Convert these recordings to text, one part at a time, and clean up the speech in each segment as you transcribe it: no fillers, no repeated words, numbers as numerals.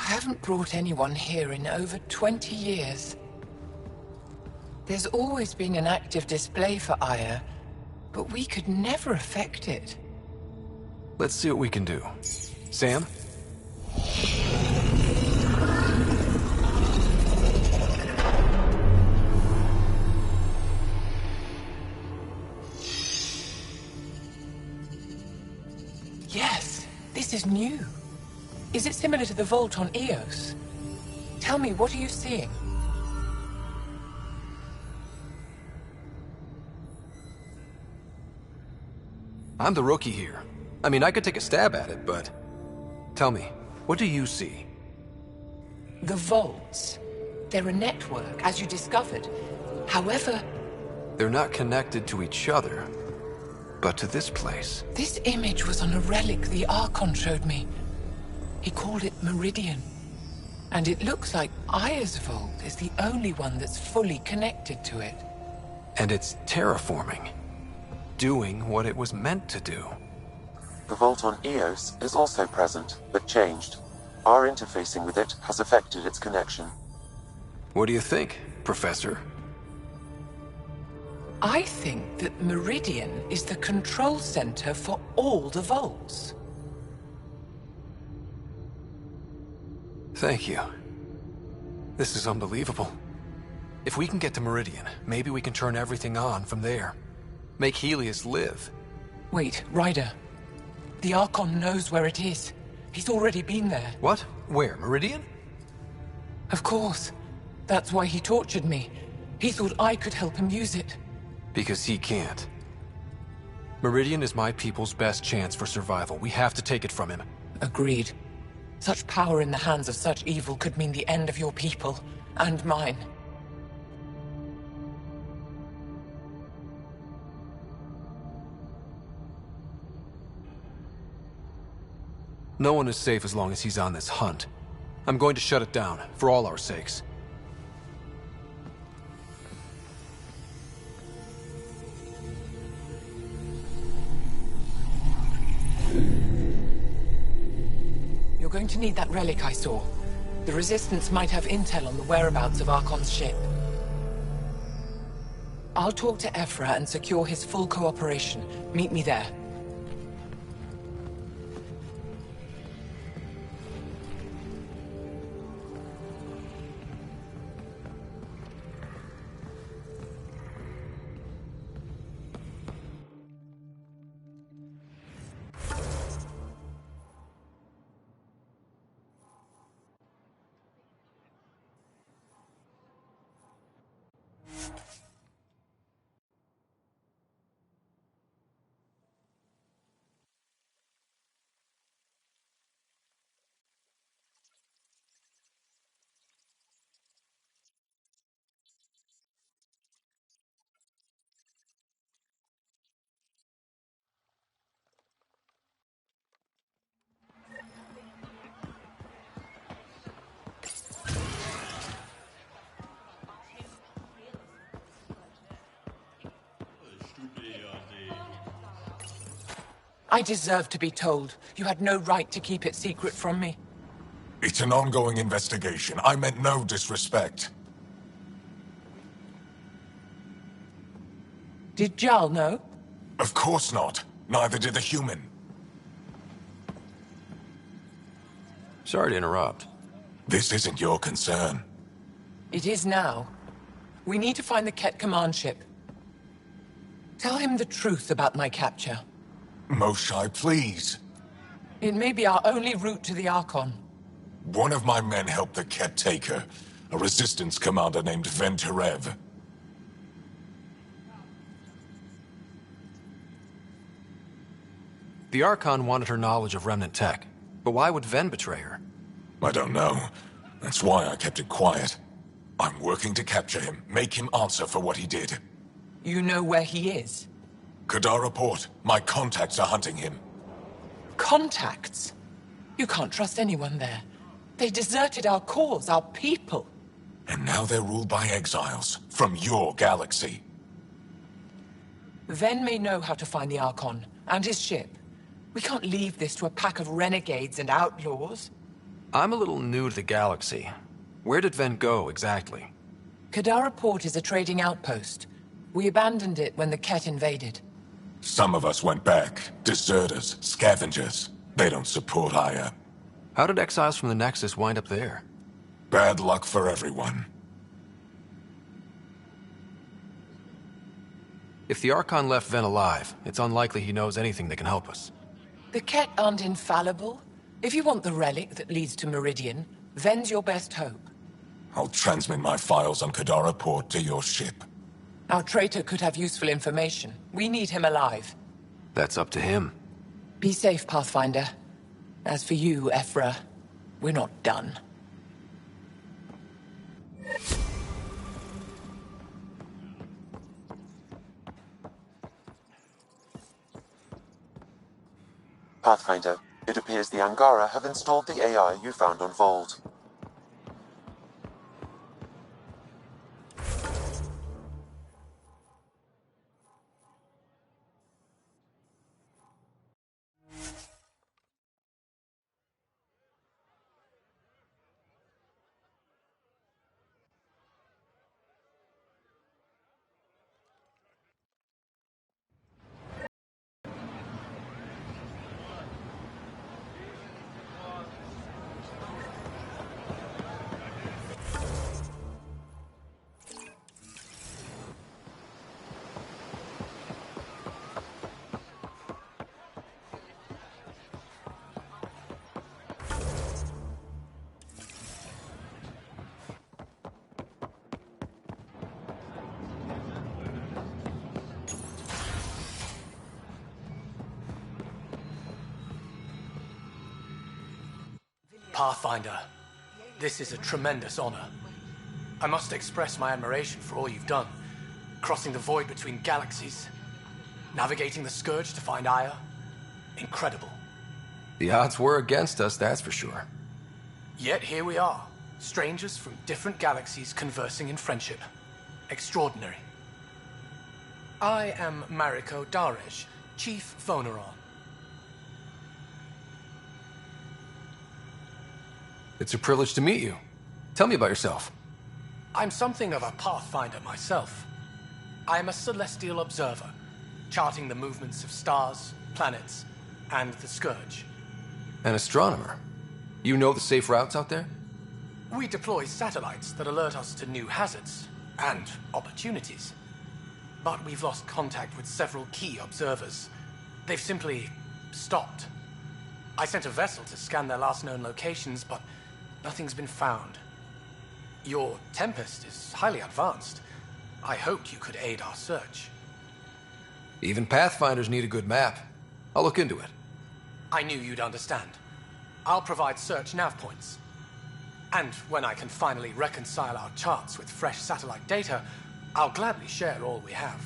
haven't brought anyone here in over 20 years. There's always been an active display for Aya, but we could never affect it. Let's see what we can do. Sam? Yes, this is new. Is it similar to the vault on Eos? Tell me, what are you seeing? I'm the rookie here. I mean, I could take a stab at it, but... Tell me, what do you see? The vaults. They're a network, as you discovered. However... They're not connected to each other, but to this place. This image was on a relic the Archon showed me. He called it Meridian. And it looks like Aya's vault is the only one that's fully connected to it. And it's terraforming. Doing what it was meant to do. The vault on Eos is also present, but changed. Our interfacing with it has affected its connection. What do you think, Professor? I think that Meridian is the control center for all the vaults. Thank you. This is unbelievable. If we can get to Meridian, maybe we can turn everything on from there. Make Helios live. Wait, Ryder. The Archon knows where it is. He's already been there. What? Where? Meridian? Of course. That's why he tortured me. He thought I could help him use it. Because he can't. Meridian is my people's best chance for survival. We have to take it from him. Agreed. Such power in the hands of such evil could mean the end of your people, and mine. No one is safe as long as he's on this hunt. I'm going to shut it down, for all our sakes. You're going to need that relic I saw. The Resistance might have intel on the whereabouts of Archon's ship. I'll talk to Ephra and secure his full cooperation. Meet me there. I deserve to be told. You had no right to keep it secret from me. It's an ongoing investigation. I meant no disrespect. Did Jal know? Of course not. Neither did the human. Sorry to interrupt. This isn't your concern. It is now. We need to find the Ket command ship. Tell him the truth about my capture. Moshai, please. It may be our only route to the Archon. One of my men helped the Ket take her. A resistance commander named Venturev. The Archon wanted her knowledge of Remnant tech, but why would Ven betray her? I don't know. That's why I kept it quiet. I'm working to capture him, make him answer for what he did. You know where he is? Kadara Port. My contacts are hunting him. Contacts? You can't trust anyone there. They deserted our cause, our people. And now they're ruled by exiles from your galaxy. Ven may know how to find the Archon and his ship. We can't leave this to a pack of renegades and outlaws. I'm a little new to the galaxy. Where did Ven go, exactly? Kadara Port is a trading outpost. We abandoned it when the Ket invaded. Some of us went back. Deserters, scavengers. They don't support Aya. How did exiles from the Nexus wind up there? Bad luck for everyone. If the Archon left Ven alive, it's unlikely he knows anything that can help us. The Ket aren't infallible. If you want the relic that leads to Meridian, Ven's your best hope. I'll transmit my files on Kadara Port to your ship. Our traitor could have useful information. We need him alive. That's up to him. Be safe, Pathfinder. As for you, Ephra, we're not done. Pathfinder, it appears the Angara have installed the AI you found on Vold. Pathfinder, this is a tremendous honor. I must express my admiration for all you've done. Crossing the void between galaxies, navigating the Scourge to find Aya. Incredible. The odds were against us, that's for sure. Yet here we are, strangers from different galaxies conversing in friendship. Extraordinary. I am Mariko Darej, Chief Voneron. It's a privilege to meet you. Tell me about yourself. I'm something of a pathfinder myself. I am a celestial observer, charting the movements of stars, planets, and the Scourge. An astronomer. You know the safe routes out there? We deploy satellites that alert us to new hazards and opportunities. But we've lost contact with several key observers. They've simply stopped. I sent a vessel to scan their last known locations, but nothing's been found. Your Tempest is highly advanced. I hoped you could aid our search. Even Pathfinders need a good map. I'll look into it. I knew you'd understand. I'll provide search nav points. And when I can finally reconcile our charts with fresh satellite data, I'll gladly share all we have.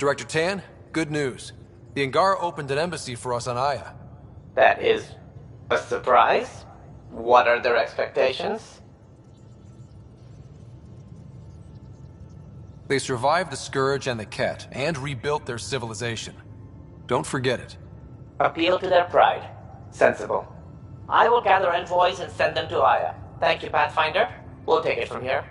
Director Tan, good news. The Angara opened an embassy for us on Aya. That is a surprise? What are their expectations? They survived the Scourge and the Ket, and rebuilt their civilization. Don't forget it. Appeal to their pride. Sensible. I will gather envoys and send them to Aya. Thank you, Pathfinder. We'll take it from here.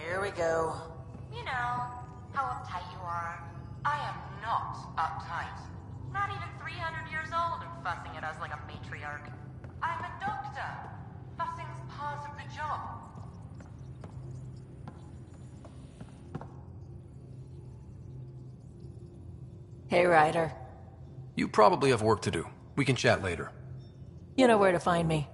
Here we go. You know, how uptight you are. I am not uptight. Not even 300 years old and fussing at us like a matriarch. I'm a doctor. Fussing's part of the job. Hey, Ryder. You probably have work to do. We can chat later. You know where to find me.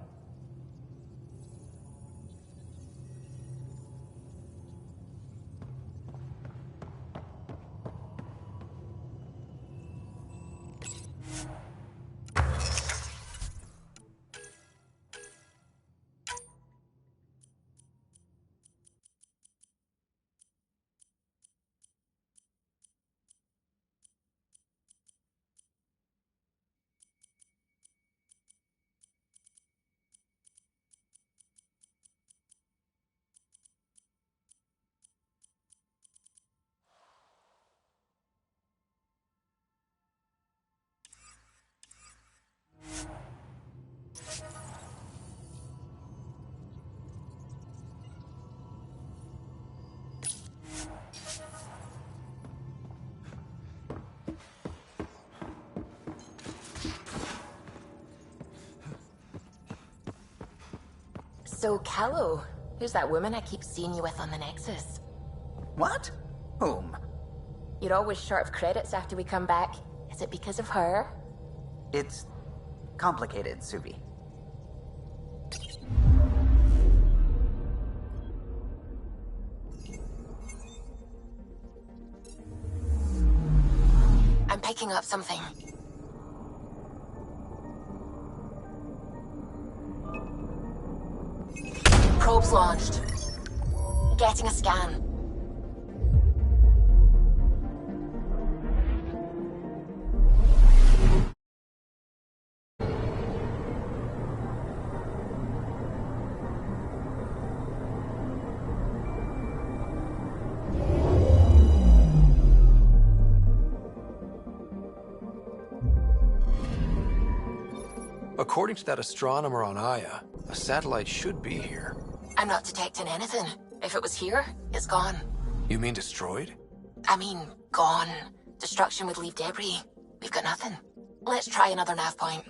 So, Callow, who's that woman I keep seeing you with on the Nexus? What? Whom? You're always short of credits after we come back. Is it because of her? It's complicated, Subi. I'm picking up something. Probes launched. Getting a scan. According to that astronomer on Aya, a satellite should be here. I'm not detecting anything. If it was here, it's gone. You mean destroyed? I mean, gone. Destruction would leave debris. We've got nothing. Let's try another nav point.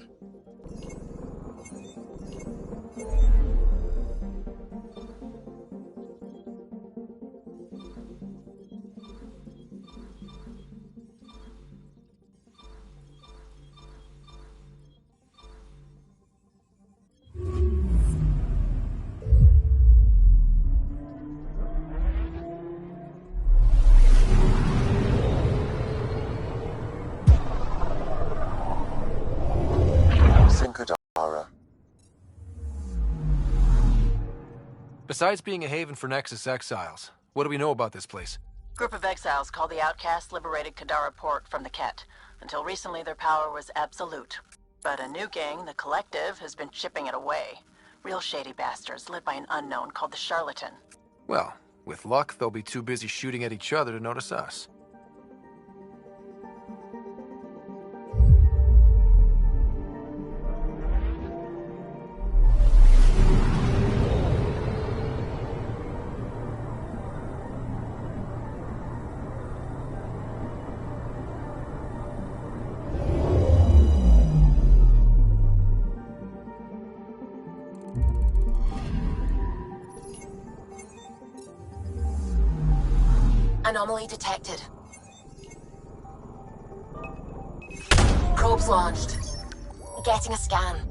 Besides being a haven for Nexus exiles, what do we know about this place? Group of exiles called the Outcasts liberated Kadara Port from the Ket. Until recently, their power was absolute. But a new gang, the Collective, has been chipping it away. Real shady bastards led by an unknown called the Charlatan. Well, with luck, they'll be too busy shooting at each other to notice us. Anomaly detected. Probes launched. Getting a scan.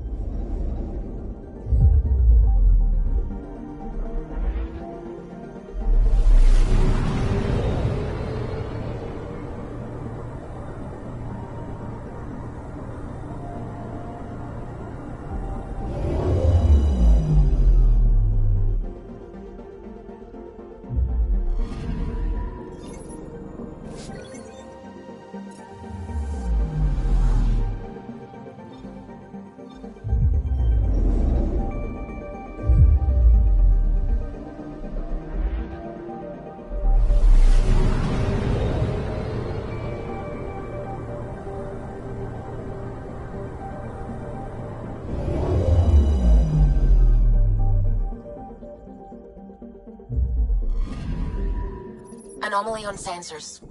Anomaly on sensors.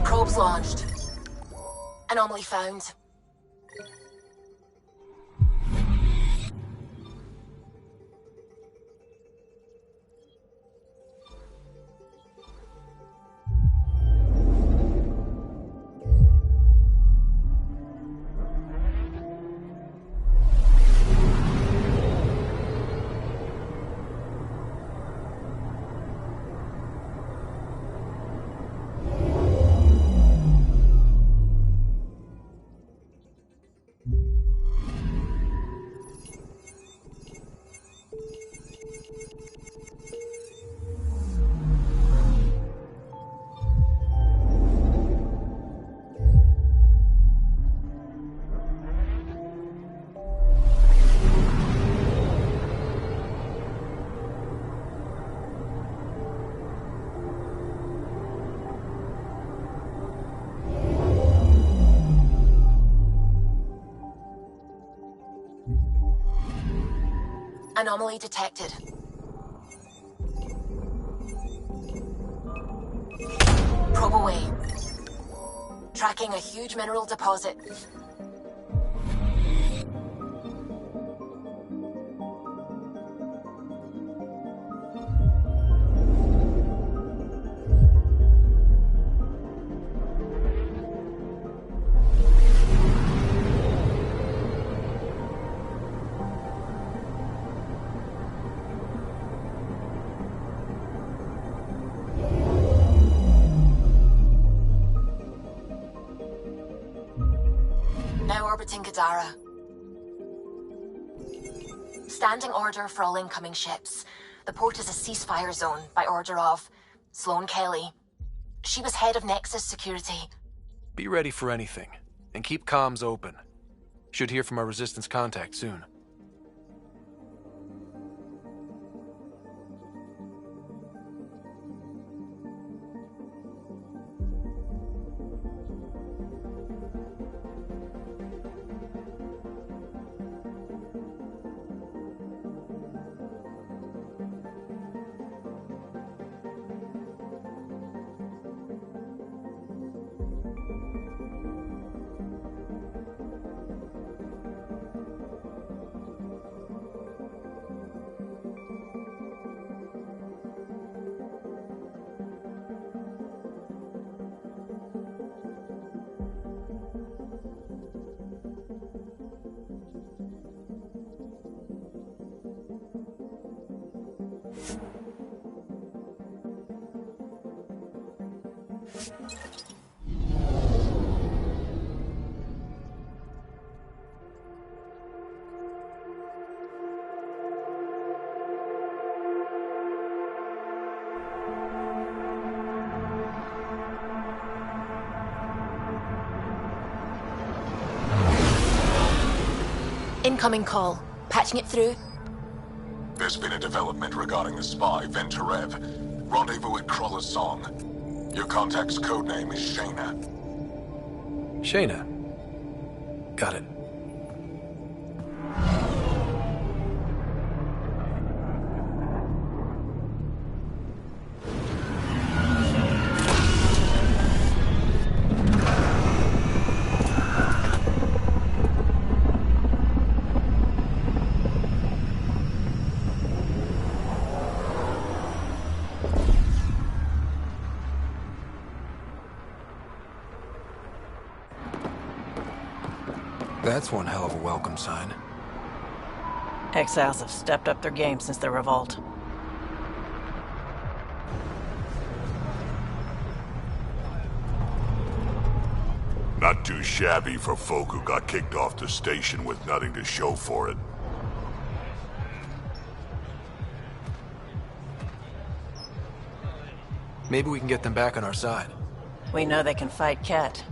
Probes launched. Anomaly found. Anomaly detected. Probe away. Tracking a huge mineral deposit. Now orbiting Gadara. Standing order for all incoming ships. The port is a ceasefire zone by order of Sloane Kelly. She was head of Nexus Security. Be ready for anything, and keep comms open. Should hear from our Resistance contact soon. Incoming call. Patching it through. There's been a development regarding the spy, Venturev. Rendezvous at Kroller's Song. Your contact's codename is Shayna. Shayna. Got it. That's one hell of a welcome sign. Exiles have stepped up their game since the revolt. Not too shabby for folk who got kicked off the station with nothing to show for it. Maybe we can get them back on our side. We know they can fight Ket.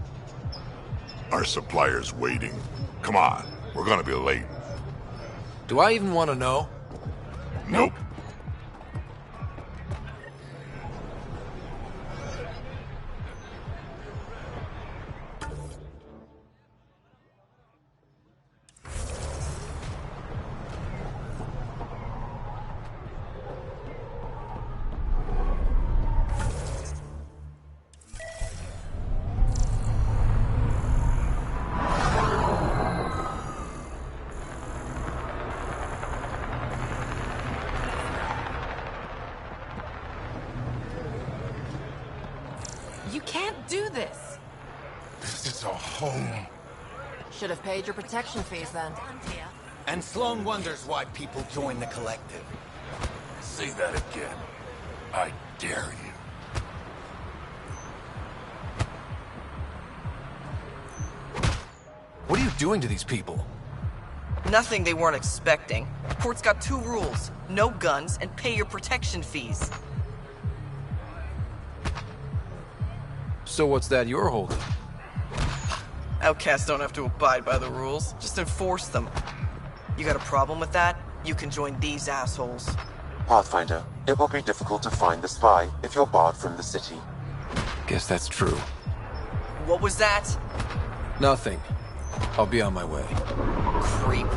Our supplier's waiting. Come on, we're gonna be late. Do I even want to know? Nope. This is our home. Should have paid your protection fees then. And Sloan wonders why people join the Collective. Say that again. I dare you. What are you doing to these people? Nothing they weren't expecting. Port's got 2 rules. No guns, and pay your protection fees. So what's that you're holding? Outcasts don't have to abide by the rules, just enforce them. You got a problem with that? You can join these assholes. Pathfinder, it will be difficult to find the spy if you're barred from the city. Guess that's true. What was that? Nothing. I'll be on my way. Creep.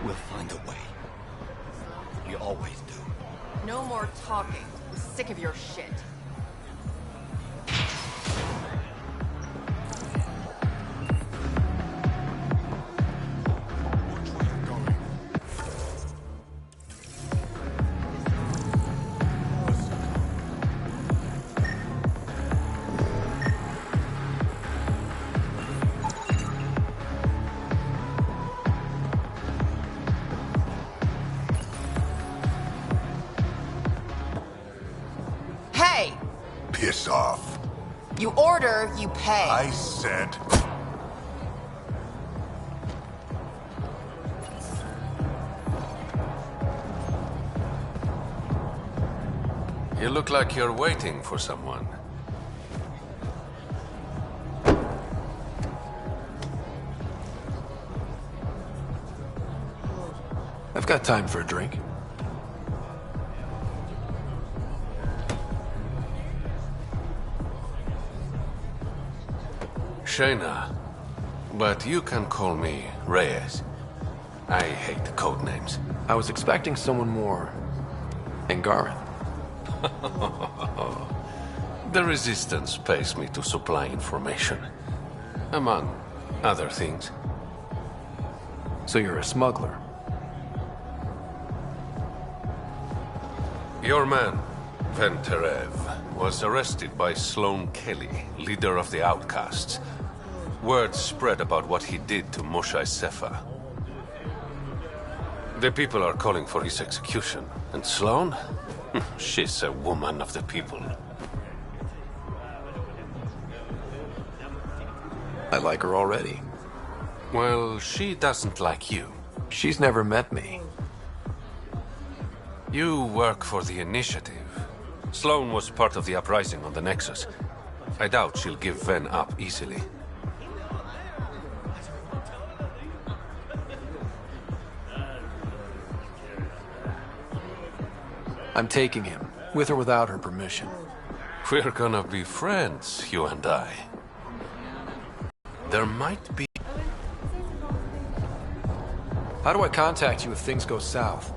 We'll find a way. We always do. No more talking. I'm sick of your shit. Hey! Piss off. You order, you pay. I said... You look like you're waiting for someone. I've got time for a drink. Shayna, but you can call me Reyes. I hate code names. I was expecting someone more... Angaran. The Resistance pays me to supply information, among other things. So you're a smuggler? Your man, Venterev, was arrested by Sloan Kelly, leader of the Outcasts. Word spread about what he did to Moshae Sefa. The people are calling for his execution. And Sloan? She's a woman of the people. I like her already. Well, she doesn't like you. She's never met me. You work for the Initiative. Sloan was part of the uprising on the Nexus. I doubt she'll give Ven up easily. I'm taking him, with or without her permission. We're gonna be friends, you and I. There might be... How do I contact you if things go south?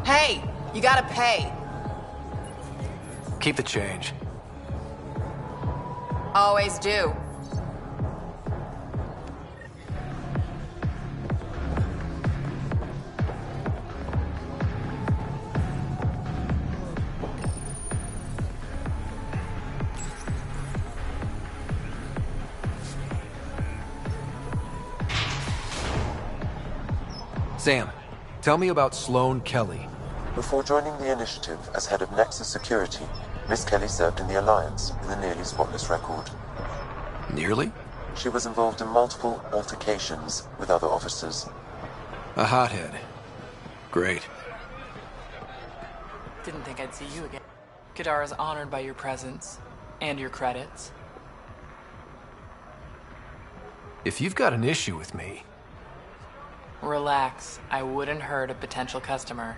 Hey! You gotta pay! Keep the change. Always do. Sam, tell me about Sloan Kelly. Before joining the Initiative as head of Nexus Security, Miss Kelly served in the Alliance with a nearly spotless record. Nearly? She was involved in multiple altercations with other officers. A hothead. Great. Didn't think I'd see you again. Kadar is honored by your presence and your credits. If you've got an issue with me... Relax. I wouldn't hurt a potential customer.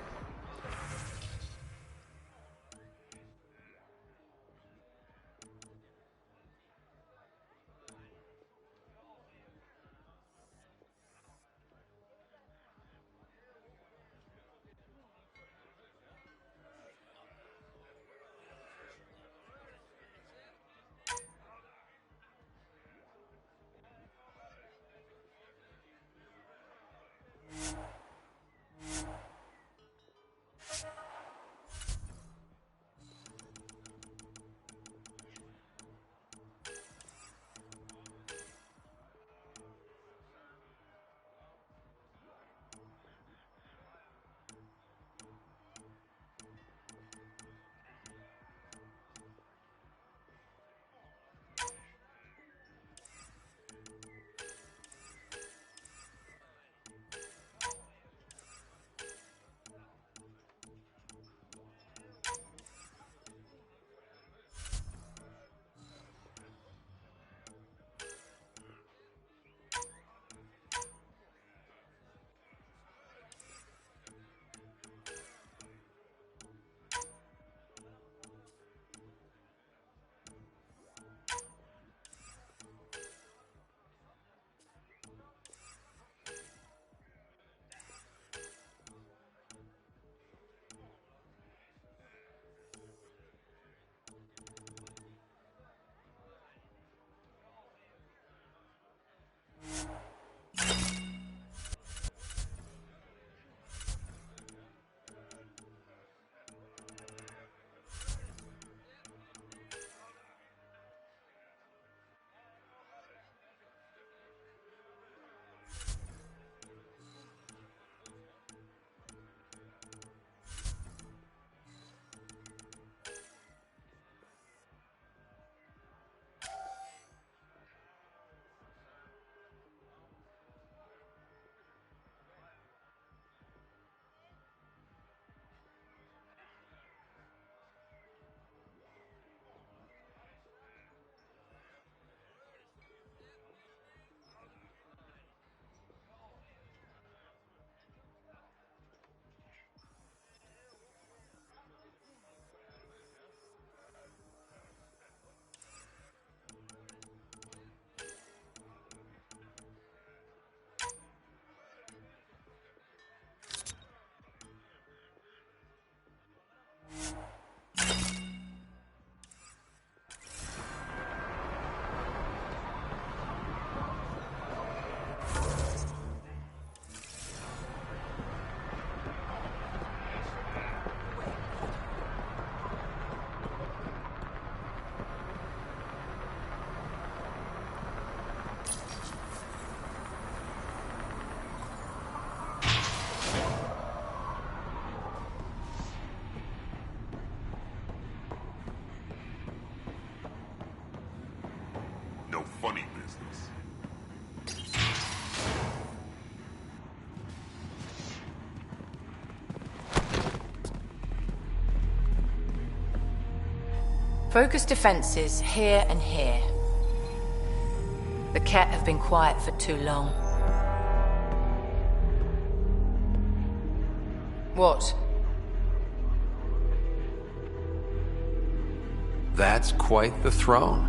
No funny business. Focus defenses here and here. The Ket have been quiet for too long. What? That's quite the throne.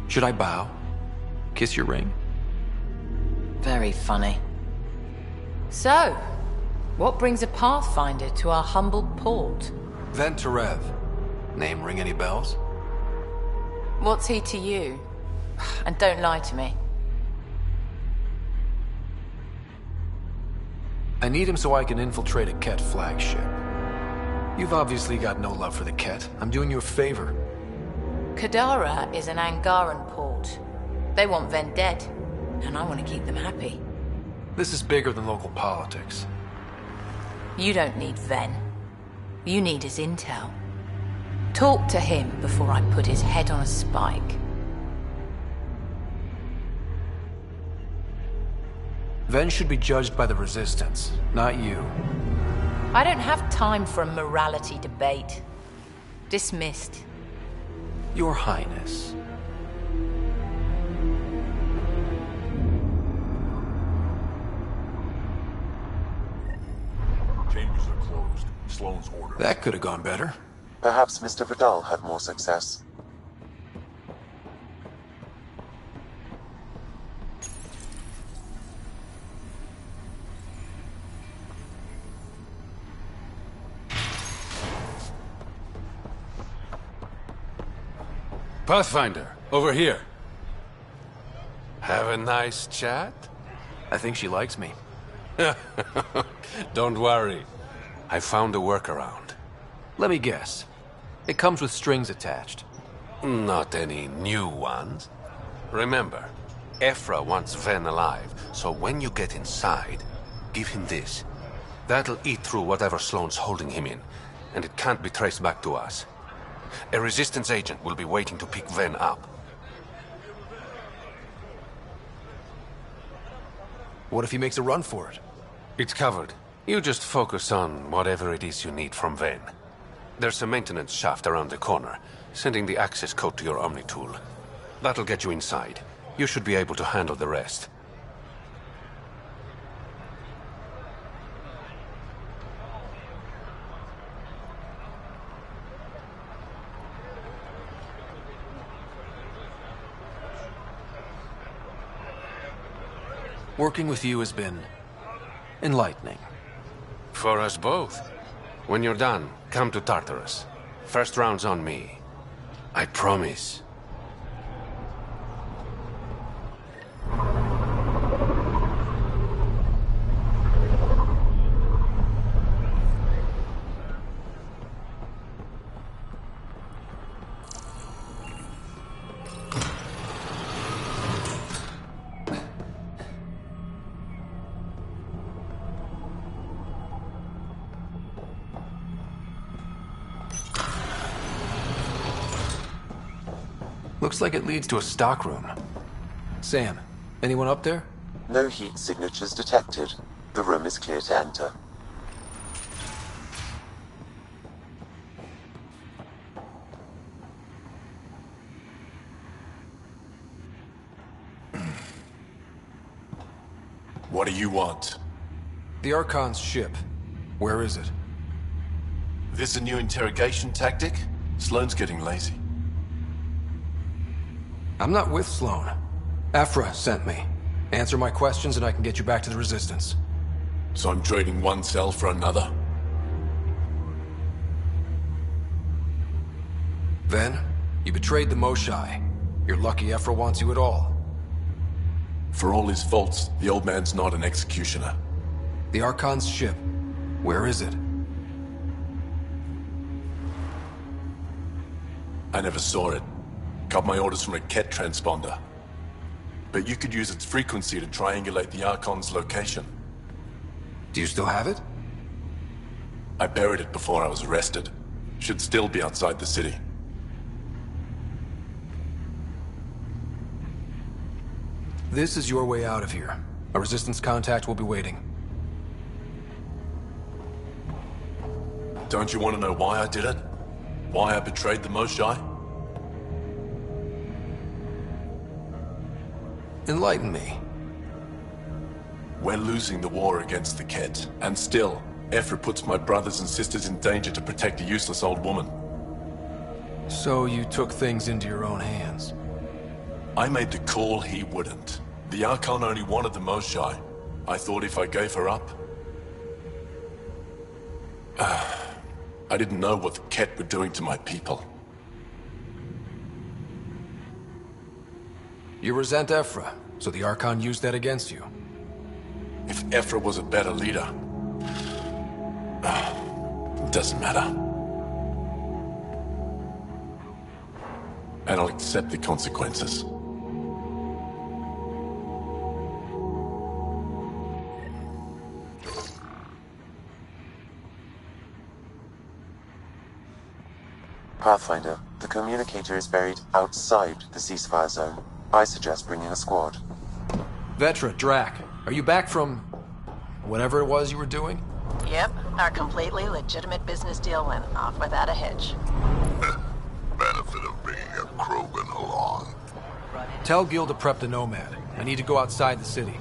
Should I bow? Kiss your ring? Very funny. So, what brings a Pathfinder to our humble port? Venterev. Name ring any bells? What's he to you? And don't lie to me. I need him so I can infiltrate a Ket flagship. You've obviously got no love for the Ket. I'm doing you a favor. Kadara is an Angaran port. They want Ven dead, and I want to keep them happy. This is bigger than local politics. You don't need Ven. You need his intel. Talk to him before I put his head on a spike. Ven should be judged by the Resistance, not you. I don't have time for a morality debate. Dismissed. Your Highness. Sloane's orders. That could have gone better. Perhaps Mr. Vidal had more success. Pathfinder, over here. Have a nice chat? I think she likes me. Don't worry. I found a workaround. Let me guess. It comes with strings attached. Not any new ones. Remember, Ephra wants Ven alive, so when you get inside, give him this. That'll eat through whatever Sloane's holding him in, and it can't be traced back to us. A Resistance agent will be waiting to pick Ven up. What if he makes a run for it? It's covered. You just focus on whatever it is you need from Ven. There's a maintenance shaft around the corner, sending the access code to your Omni tool. That'll get you inside. You should be able to handle the rest. Working with you has been enlightening. For us both. When you're done, come to Tartarus. First round's on me. I promise. Looks like it leads to a stockroom. Sam, anyone up there? No heat signatures detected. The room is clear to enter. What do you want? The Archon's ship. Where is it? This a new interrogation tactic? Sloane's getting lazy. I'm not with Sloane. Ephra sent me. Answer my questions and I can get you back to the Resistance. So I'm trading one cell for another? Then, you betrayed the Moshai. You're lucky Ephra wants you at all. For all his faults, the old man's not an executioner. The Archon's ship. Where is it? I never saw it. Got my orders from a Ket transponder. But you could use its frequency to triangulate the Archon's location. Do you still have it? I buried it before I was arrested. Should still be outside the city. This is your way out of here. A Resistance contact will be waiting. Don't you want to know why I did it? Why I betrayed the Moshai? Enlighten me. We're losing the war against the Ket, and still, Ephra puts my brothers and sisters in danger to protect a useless old woman. So you took things into your own hands? I made the call he wouldn't. The Archon only wanted the Moshai. I thought if I gave her up... I didn't know what the Ket were doing to my people. You resent Ephra, so the Archon used that against you. If Ephra was a better leader... it doesn't matter. And I'll accept the consequences. Pathfinder, the communicator is buried outside the ceasefire zone. I suggest bringing a squad. Vetra, Drac, are you back from... whatever it was you were doing? Yep, our completely legitimate business deal went off without a hitch. Benefit of bringing a Krogan along. Tell Gil to prep the Nomad. I need to go outside the city.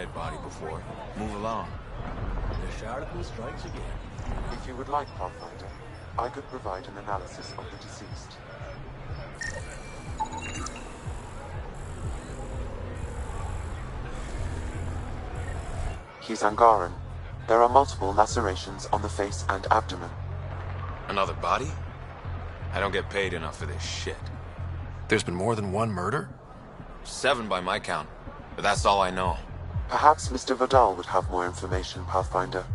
dead body before. Move along. The Shardaku strikes again. If you would like, Pathfinder, I could provide an analysis of the deceased. He's Angaran. There are multiple lacerations on the face and abdomen. Another body? I don't get paid enough for this shit. There's been more than one murder? 7 by my count, but that's all I know. Perhaps Mr. Vidal would have more information, Pathfinder.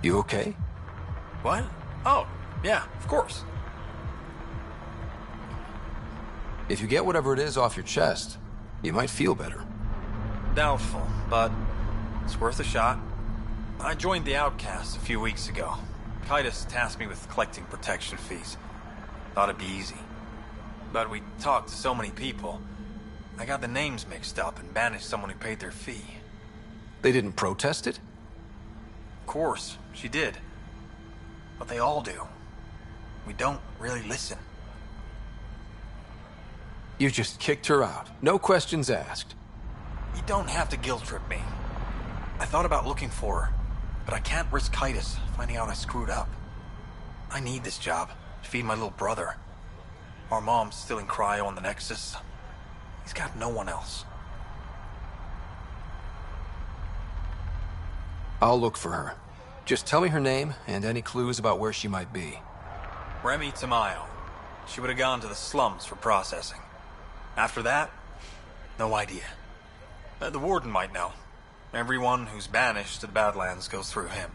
You okay? What? Oh, yeah, of course. If you get whatever it is off your chest, you might feel better. Doubtful, but it's worth a shot. I joined the Outcasts a few weeks ago. Titus tasked me with collecting protection fees. Thought it'd be easy. But we talked to so many people, I got the names mixed up and banished someone who paid their fee. They didn't protest it? Of course, she did. But they all do. We don't really listen. You just kicked her out. No questions asked. You don't have to guilt-trip me. I thought about looking for her, but I can't risk Titus finding out I screwed up. I need this job to feed my little brother. Our mom's still in cryo on the Nexus. He's got no one else. I'll look for her. Just tell me her name and any clues about where she might be. Remy Tamayo. She would have gone to the slums for processing. After that, no idea. The warden might know. Everyone who's banished to the Badlands goes through him.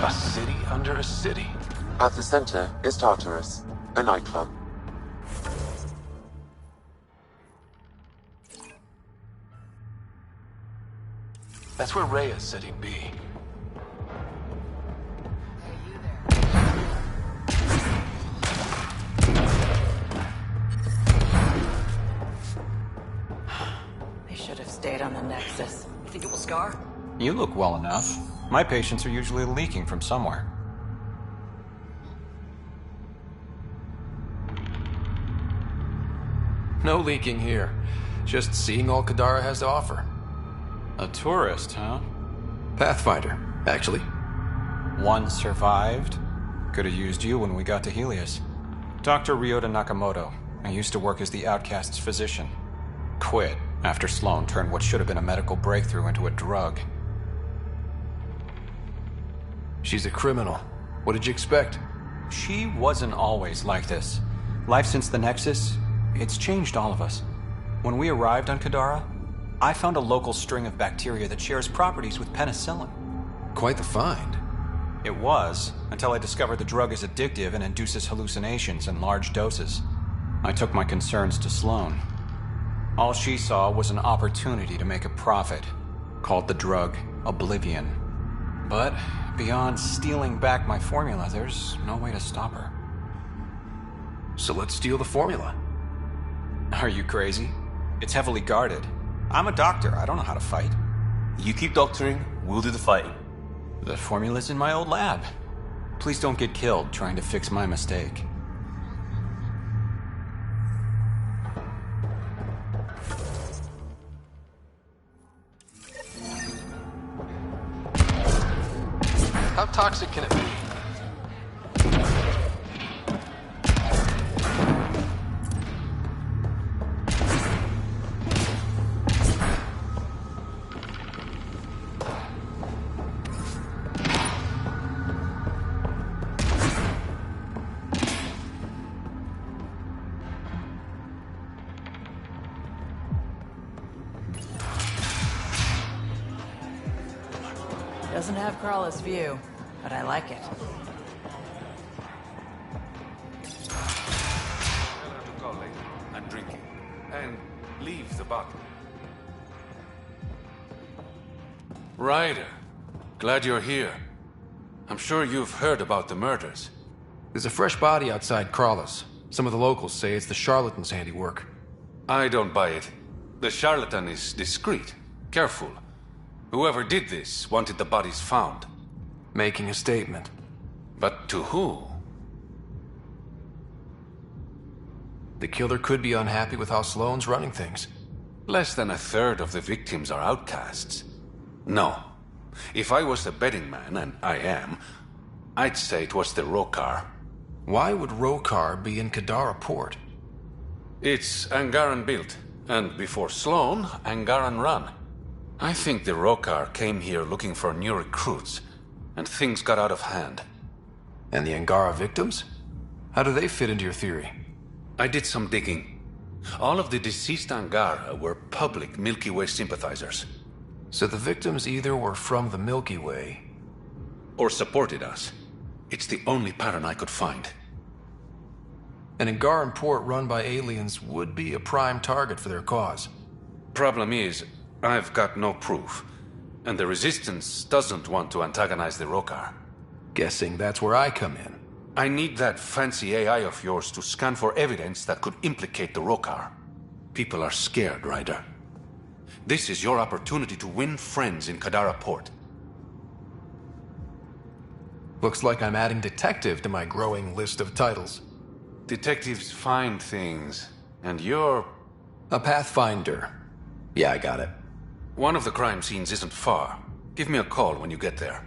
A city under a city. At the center is Tartarus, a nightclub. That's where Reyes said he'd be. They should have stayed on the Nexus. You think it will scar? You look well enough. My patients are usually leaking from somewhere. No leaking here. Just seeing all Kadara has to offer. A tourist, huh? Pathfinder, actually. One survived. Could have used you when we got to Helios. Dr. Ryota Nakamoto. I used to work as the Outcast's physician. Quit after Sloan turned what should have been a medical breakthrough into a drug. She's a criminal. What did you expect? She wasn't always like this. Life since the Nexus, it's changed all of us. When we arrived on Kadara, I found a local string of bacteria that shares properties with penicillin. Quite the find. It was, until I discovered the drug is addictive and induces hallucinations in large doses. I took my concerns to Sloan. All she saw was an opportunity to make a profit, called the drug Oblivion. But beyond stealing back my formula, there's no way to stop her. So let's steal the formula. Are you crazy? It's heavily guarded. I'm a doctor, I don't know how to fight. You keep doctoring, we'll do the fighting. The formula's in my old lab. Please don't get killed trying to fix my mistake. How toxic can it be? Doesn't have Krala's view, but I like it. I'm drinking. And leave the bottle. Ryder, glad you're here. I'm sure you've heard about the murders. There's a fresh body outside Crawlers. Some of the locals say it's the charlatan's handiwork. I don't buy it. The charlatan is discreet, careful. Whoever did this wanted the bodies found. Making a statement. But to who? The killer could be unhappy with how Sloan's running things. Less than a third of the victims are outcasts. No. If I was a betting man, and I am, I'd say it was the Rokar. Why would Rokar be in Kadara port? It's Angaran built, and before Sloan, Angaran run. I think the Rokar came here looking for new recruits, and things got out of hand. And the Angara victims? How do they fit into your theory? I did some digging. All of the deceased Angara were public Milky Way sympathizers. So the victims either were from the Milky Way... or supported us. It's the only pattern I could find. An Angaran port run by aliens would be a prime target for their cause. Problem is, I've got no proof. And the Resistance doesn't want to antagonize the Rokar. Guessing that's where I come in. I need that fancy AI of yours to scan for evidence that could implicate the Rokar. People are scared, Ryder. This is your opportunity to win friends in Kadara Port. Looks like I'm adding detective to my growing list of titles. Detectives find things, and you're... a pathfinder. Yeah, I got it. One of the crime scenes isn't far. Give me a call when you get there.